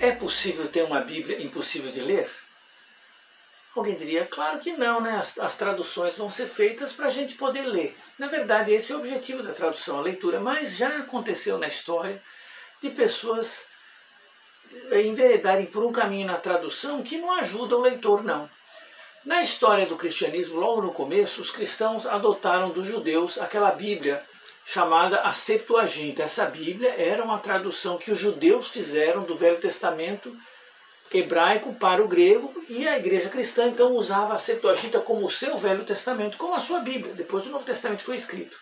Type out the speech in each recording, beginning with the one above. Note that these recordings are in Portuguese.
É possível ter uma Bíblia impossível de ler? Alguém diria, claro que não, né? As traduções vão ser feitas para a gente poder ler. Na verdade, esse é o objetivo da tradução, a leitura. Mas já aconteceu na história de pessoas enveredarem por um caminho na tradução que não ajuda o leitor, não. Na história do cristianismo, logo no começo, os cristãos adotaram dos judeus aquela Bíblia chamada a Septuaginta. Essa Bíblia era uma tradução que os judeus fizeram do Velho Testamento hebraico para o grego, e a igreja cristã então usava a Septuaginta como o seu Velho Testamento, como a sua Bíblia. Depois o Novo Testamento foi escrito.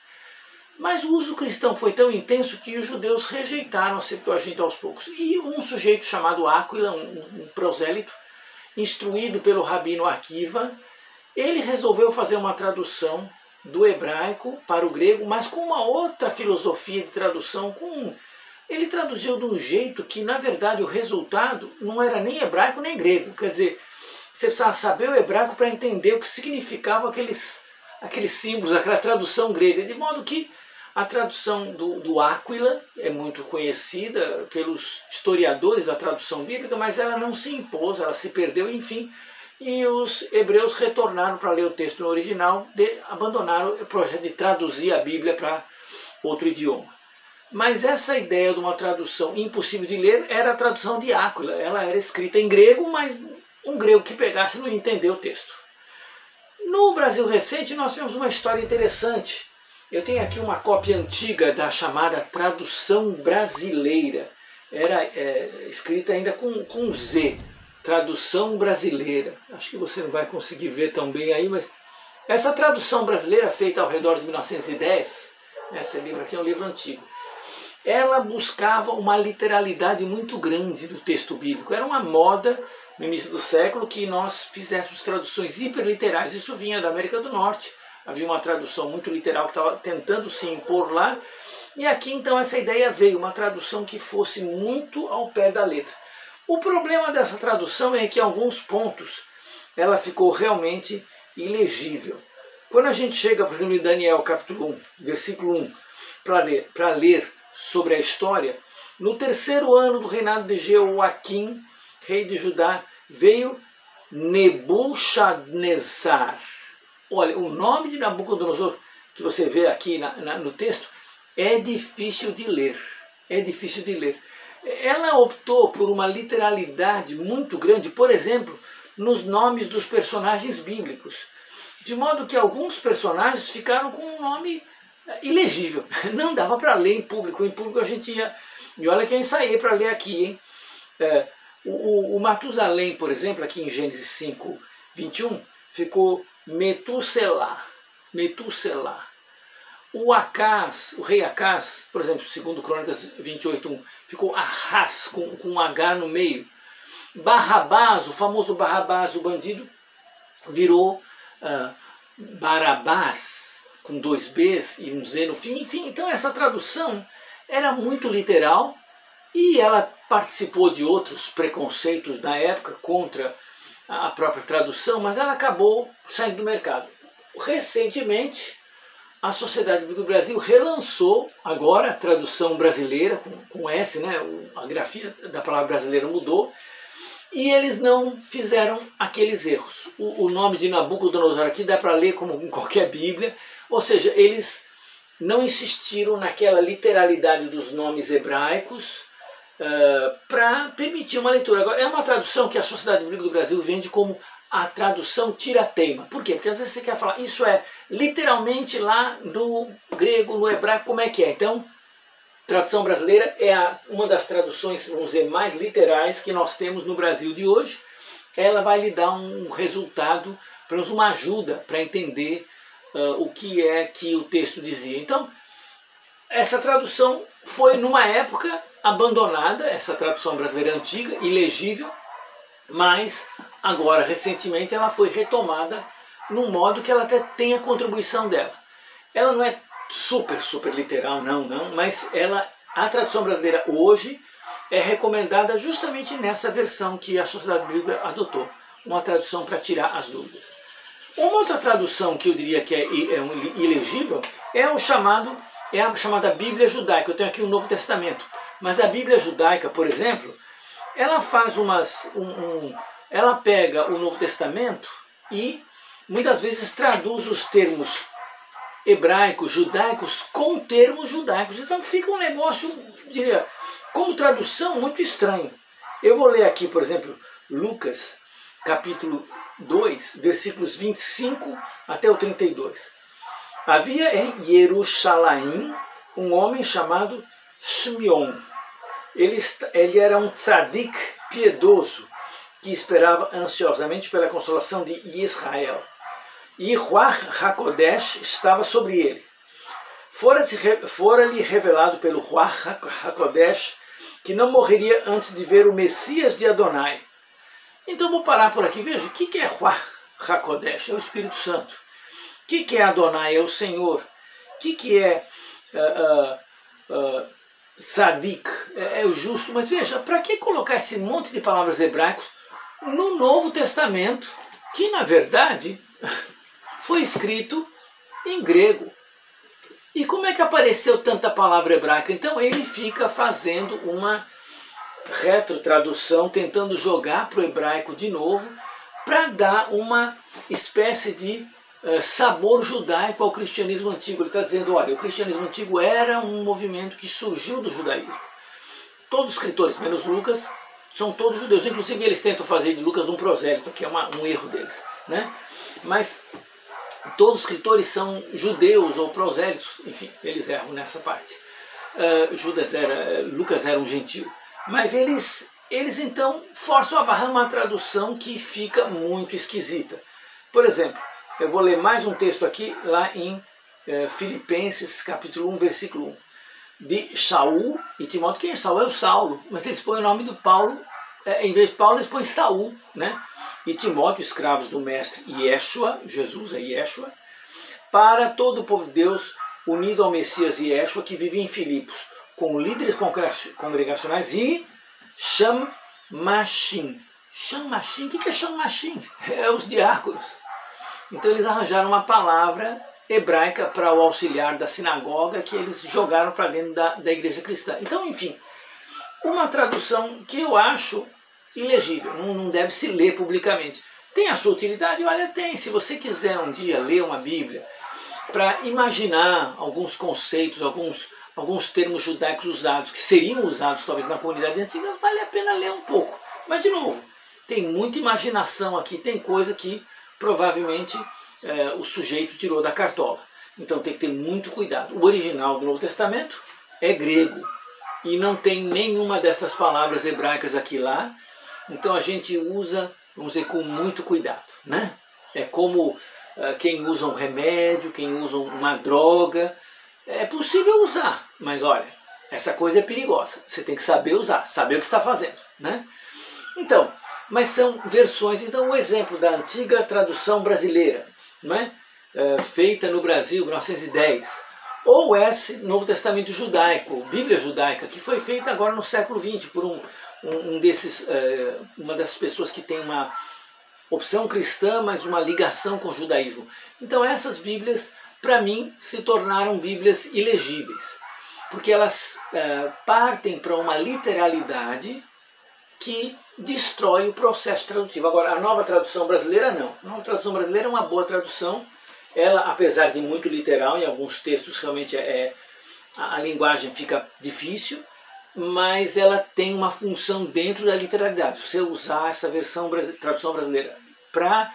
Mas o uso cristão foi tão intenso que os judeus rejeitaram a Septuaginta aos poucos. E um sujeito chamado Áquila, um prosélito, instruído pelo rabino Akiva, ele resolveu fazer uma tradução do hebraico para o grego, mas com uma outra filosofia de tradução. Ele traduziu de um jeito que, na verdade, o resultado não era nem hebraico nem grego. Quer dizer, você precisava saber o hebraico para entender o que significavam aqueles símbolos, aquela tradução grega. De modo que a tradução do Áquila é muito conhecida pelos historiadores da tradução bíblica, mas ela não se impôs, ela se perdeu, enfim. E os hebreus retornaram para ler o texto no original, abandonaram o projeto de traduzir a Bíblia para outro idioma. Mas essa ideia de uma tradução impossível de ler era a tradução de Áquila. Ela era escrita em grego, mas um grego que pegasse não entendeu o texto. No Brasil recente nós temos uma história interessante. Eu tenho aqui uma cópia antiga da chamada tradução brasileira. Era escrita ainda com Z, tradução brasileira. Acho que você não vai conseguir ver tão bem aí, mas essa tradução brasileira feita ao redor de 1910, esse livro aqui é um livro antigo, ela buscava uma literalidade muito grande do texto bíblico. Era uma moda no início do século que nós fizéssemos traduções hiperliterais. Isso vinha da América do Norte. Havia uma tradução muito literal que estava tentando se impor lá. E aqui então essa ideia veio, uma tradução que fosse muito ao pé da letra. O problema dessa tradução é que em alguns pontos ela ficou realmente ilegível. Quando a gente chega, por exemplo, em Daniel capítulo 1, versículo 1, para ler sobre a história, no terceiro ano do reinado de Jeoaquim, rei de Judá, veio Nebuchadnezzar. Olha, o nome de Nabucodonosor, que você vê aqui no texto, é difícil de ler. É difícil de ler. Ela optou por uma literalidade muito grande, por exemplo, nos nomes dos personagens bíblicos. De modo que alguns personagens ficaram com um nome ilegível. Não dava para ler em público. Em público a gente ia... E olha que eu ensaiei para ler aqui, hein? O Matusalém, por exemplo, aqui em Gênesis 5, 21, ficou Metusselá. Metusselá. O Acás, o rei Acás, por exemplo, segundo Crônicas 28:1, ficou Arras, com um H no meio. Barrabás, o famoso Barrabás, o bandido, virou Barabás, com 2 Bs e um Z no fim. Enfim, então essa tradução era muito literal e ela participou de outros preconceitos na época contra a própria tradução, mas ela acabou saindo do mercado. Recentemente, a Sociedade Bíblica do Brasil relançou agora a tradução brasileira, com S, né? A grafia da palavra brasileira mudou, e eles não fizeram aqueles erros. O nome de Nabucodonosor aqui dá para ler como em qualquer Bíblia, ou seja, eles não insistiram naquela literalidade dos nomes hebraicos para permitir uma leitura. Agora, é uma tradução que a Sociedade Bíblica do Brasil vende como a tradução tira-teima. Por quê? Porque às vezes você quer falar, isso é literalmente lá no grego, no hebraico, como é que é? Então, tradução brasileira é uma das traduções, vamos dizer, mais literais que nós temos no Brasil de hoje. Ela vai lhe dar um resultado, pelo menos uma ajuda para entender o que é que o texto dizia. Então, essa tradução foi numa época abandonada, essa tradução brasileira antiga, ilegível, mas agora, recentemente, ela foi retomada num modo que ela até tem a contribuição dela. Ela não é super literal, não, mas a tradução brasileira hoje é recomendada justamente nessa versão que a Sociedade Bíblica adotou, uma tradução para tirar as dúvidas. Uma outra tradução que eu diria que é ilegível é a chamada Bíblia Judaica. Eu tenho aqui o Novo Testamento, mas a Bíblia Judaica, por exemplo, ela faz ela pega o Novo Testamento e muitas vezes traduz os termos hebraicos, judaicos, com termos judaicos. Então fica um negócio, diria, como tradução, muito estranho. Eu vou ler aqui, por exemplo, Lucas, capítulo 2, versículos 25 até o 32. Havia em Jerusalém um homem chamado Shimeon. Ele era um tzadik piedoso que esperava ansiosamente pela consolação de Israel. E Ruach HaKodesh estava sobre ele. Fora-lhe revelado pelo Ruach HaKodesh que não morreria antes de ver o Messias de Adonai. Então vou parar por aqui. Veja, o que é Ruach HaKodesh? É o Espírito Santo. O que é Adonai? É o Senhor. O que é Tzadik? É o justo. Mas veja, para que colocar esse monte de palavras hebraicas no Novo Testamento, que na verdade foi escrito em grego? E como é que apareceu tanta palavra hebraica? Então ele fica fazendo uma retrotradução, tentando jogar para o hebraico de novo, para dar uma espécie de sabor judaico ao cristianismo antigo. Ele está dizendo, olha, o cristianismo antigo era um movimento que surgiu do judaísmo. Todos os escritores, menos Lucas, são todos judeus. Inclusive eles tentam fazer de Lucas um prosélito, que é um erro deles, né? Mas todos os escritores são judeus ou prosélitos, enfim, eles erram nessa parte. Lucas era um gentil. Mas eles então forçam a barra numa tradução que fica muito esquisita. Por exemplo, eu vou ler mais um texto aqui, lá em Filipenses, capítulo 1, versículo 1. De Saul e Timóteo. Quem é Saul? É o Saulo, mas eles põem o nome do Paulo, em vez de Paulo eles põem Saul, né? E Timóteo, escravos do mestre Yeshua, Jesus é Yeshua, para todo o povo de Deus, unido ao Messias Yeshua, que vive em Filipos, com líderes congregacionais e Shamashim. Shamashim? O que é Shamashim? É os diáconos. Então eles arranjaram uma palavra hebraica para o auxiliar da sinagoga que eles jogaram para dentro da igreja cristã. Então, enfim, uma tradução que eu acho ilegível, não deve se ler publicamente. Tem a sua utilidade? Olha, tem. Se você quiser um dia ler uma Bíblia para imaginar alguns conceitos, alguns termos judaicos usados, que seriam usados talvez na comunidade antiga, vale a pena ler um pouco. Mas, de novo, tem muita imaginação aqui, tem coisa que provavelmente o sujeito tirou da cartola. Então tem que ter muito cuidado. O original do Novo Testamento é grego e não tem nenhuma destas palavras hebraicas aqui lá. Então a gente usa, vamos dizer, com muito cuidado, né? É como quem usa um remédio, quem usa uma droga. É possível usar, mas olha, essa coisa é perigosa. Você tem que saber usar, saber o que está fazendo, né? Então, mas são versões. Então, o exemplo da antiga tradução brasileira, não é? Feita no Brasil, 1910, ou esse Novo Testamento judaico, Bíblia judaica, que foi feita agora no século XX por uma dessas pessoas que tem uma opção cristã, mas uma ligação com o judaísmo. Então essas Bíblias, para mim, se tornaram Bíblias ilegíveis, porque elas partem para uma literalidade que destrói o processo tradutivo. Agora, a nova tradução brasileira não. A nova tradução brasileira é uma boa tradução. Ela, apesar de muito literal, em alguns textos realmente a linguagem fica difícil, mas ela tem uma função dentro da literalidade. Se você usar essa tradução brasileira para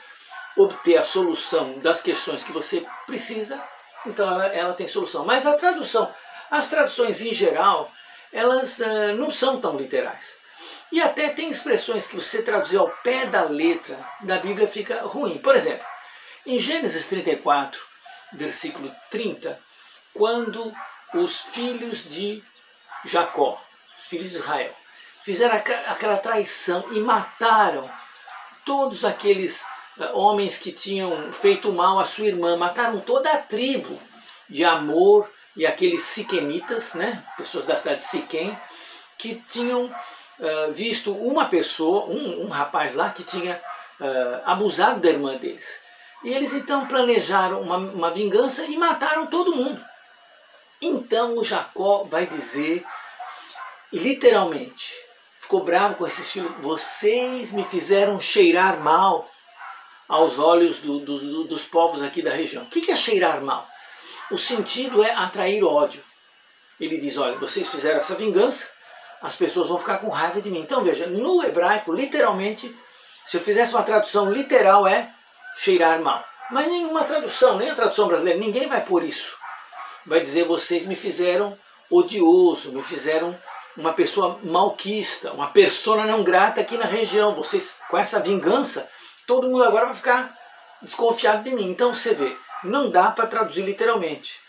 obter a solução das questões que você precisa, então ela tem solução. Mas as traduções em geral, elas não são tão literais. E até tem expressões que você traduzir ao pé da letra da Bíblia fica ruim. Por exemplo, em Gênesis 34, versículo 30, quando os filhos de Jacó, os filhos de Israel, fizeram aquela traição e mataram todos aqueles homens que tinham feito mal à sua irmã, mataram toda a tribo de Amor e aqueles siquemitas, né, pessoas da cidade de Siquém, que tinham visto uma pessoa, um rapaz lá que tinha abusado da irmã deles. E eles então planejaram uma vingança e mataram todo mundo. Então o Jacó vai dizer literalmente, ficou bravo com esses filhos. Vocês me fizeram cheirar mal aos olhos dos povos aqui da região. O que é cheirar mal? O sentido é atrair ódio. Ele diz, olha, vocês fizeram essa vingança, as pessoas vão ficar com raiva de mim. Então veja, no hebraico, literalmente, se eu fizesse uma tradução literal é cheirar mal. Mas nenhuma tradução, nem a tradução brasileira, ninguém vai pôr isso. Vai dizer, vocês me fizeram odioso, me fizeram uma pessoa malquista, uma persona não grata aqui na região. Vocês, com essa vingança, todo mundo agora vai ficar desconfiado de mim. Então você vê, não dá para traduzir literalmente.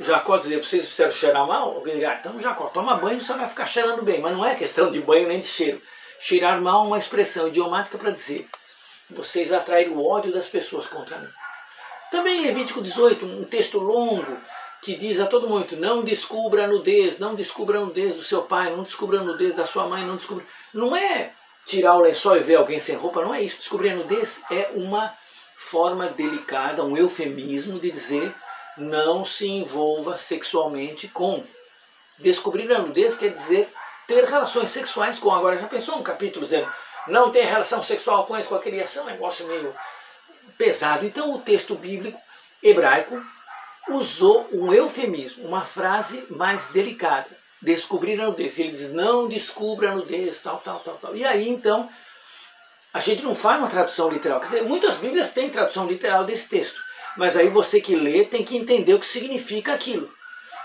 Jacó dizia, vocês fizeram cheirar mal? Alguém diria, então Jacó, toma banho, você vai ficar cheirando bem. Mas não é questão de banho nem de cheiro. Cheirar mal é uma expressão idiomática para dizer, vocês atraíram o ódio das pessoas contra mim. Também em Levítico 18, um texto longo, que diz a todo momento, não descubra a nudez, não descubra a nudez do seu pai, não descubra a nudez da sua mãe, não descubra... Não é tirar o lençol e ver alguém sem roupa, não é isso. Descobrir a nudez é uma forma delicada, um eufemismo de dizer não se envolva sexualmente com. Descobrir a nudez quer dizer ter relações sexuais com. Agora já pensou um capítulo dizendo não tem relação sexual com isso, com aquele, é um negócio meio pesado. Então o texto bíblico hebraico usou um eufemismo, uma frase mais delicada. Descobrir a nudez. Ele diz, não descubra a nudez, tal. E aí então, a gente não faz uma tradução literal. Quer dizer, muitas bíblias têm tradução literal desse texto. Mas aí você que lê tem que entender o que significa aquilo.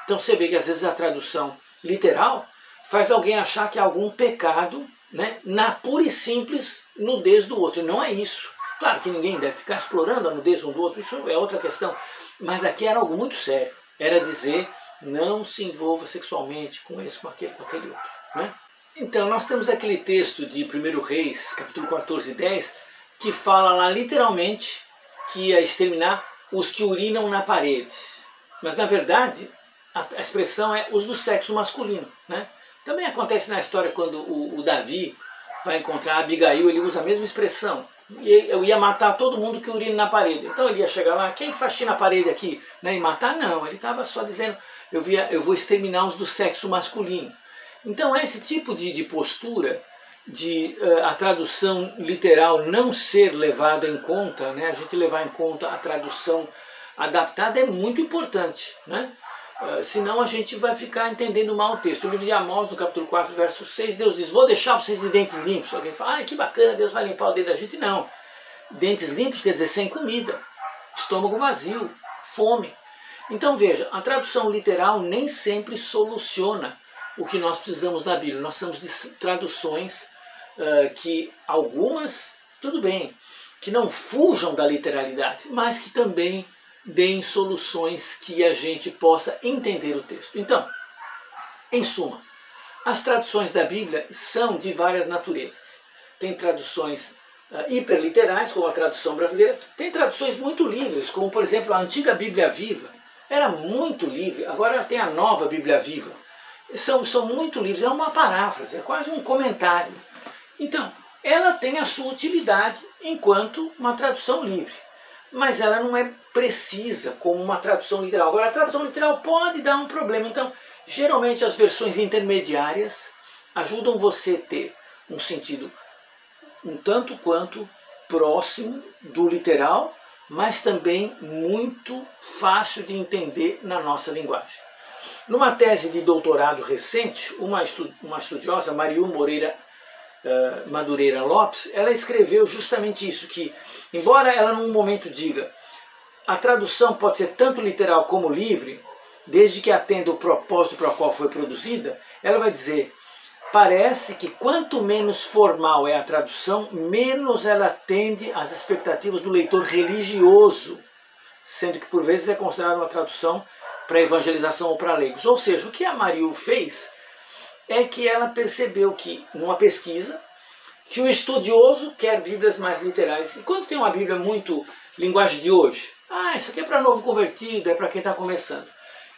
Então você vê que às vezes a tradução literal faz alguém achar que há algum pecado, né, na pura e simples nudez do outro. Não é isso. Claro que ninguém deve ficar explorando a nudez um do outro, isso é outra questão. Mas aqui era algo muito sério. Era dizer, não se envolva sexualmente com esse, com aquele outro. Né? Então nós temos aquele texto de 1 Reis, capítulo 14, 10, que fala lá literalmente que ia exterminar os que urinam na parede. Mas na verdade, a expressão é os do sexo masculino. Né? Também acontece na história quando o Davi vai encontrar a Abigail, ele usa a mesma expressão. Eu ia matar todo mundo que urina na parede. Então ele ia chegar lá, quem que faxina na parede aqui? Né? E matar? Não, ele estava só dizendo, eu vou exterminar os do sexo masculino. Então esse tipo de postura, de a tradução literal não ser levada em conta, né? A gente levar em conta a tradução adaptada é muito importante. Né? Senão a gente vai ficar entendendo mal o texto. O livro de Amós, no capítulo 4, verso 6, Deus diz, vou deixar vocês de dentes limpos. Alguém fala, que bacana, Deus vai limpar o dedo da gente. Não. Dentes limpos quer dizer sem comida, estômago vazio, fome. Então veja, a tradução literal nem sempre soluciona o que nós precisamos na Bíblia. Nós precisamos de traduções que algumas, tudo bem, que não fujam da literalidade, mas que também deem soluções que a gente possa entender o texto. Então, em suma, as traduções da Bíblia são de várias naturezas. Tem traduções hiperliterais, como a tradução brasileira, tem traduções muito livres, como por exemplo a antiga Bíblia Viva, era muito livre, agora tem a nova Bíblia Viva. São muito livres, é uma paráfrase, é quase um comentário. Então, ela tem a sua utilidade enquanto uma tradução livre, mas ela não é precisa como uma tradução literal. Agora, a tradução literal pode dar um problema. Então, geralmente as versões intermediárias ajudam você a ter um sentido um tanto quanto próximo do literal, mas também muito fácil de entender na nossa linguagem. Numa tese de doutorado recente, uma estudiosa, Mariú Moreira Madureira Lopes, ela escreveu justamente isso, que embora ela num momento diga a tradução pode ser tanto literal como livre, desde que atenda o propósito para o qual foi produzida, ela vai dizer, parece que quanto menos formal é a tradução, menos ela atende às expectativas do leitor religioso, sendo que por vezes é considerada uma tradução para evangelização ou para leigos. Ou seja, o que a Mariú fez é que ela percebeu que, numa pesquisa, que o estudioso quer bíblias mais literais. E quando tem uma bíblia muito linguagem de hoje, isso aqui é para novo convertido, é para quem está começando.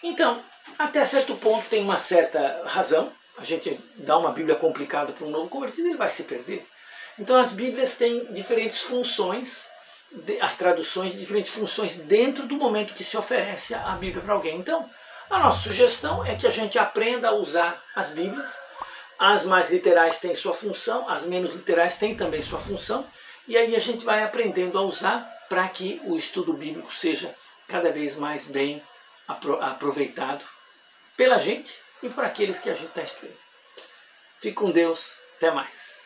Então, até certo ponto tem uma certa razão. A gente dá uma bíblia complicada para um novo convertido, ele vai se perder. Então as bíblias têm diferentes funções, as traduções de diferentes funções dentro do momento que se oferece a Bíblia para alguém. Então, a nossa sugestão é que a gente aprenda a usar as Bíblias As mais literais têm sua função, as menos literais têm também sua função, e aí a gente vai aprendendo a usar para que o estudo bíblico seja cada vez mais bem aproveitado pela gente e por aqueles que a gente está instruindo. Fique com Deus, até mais.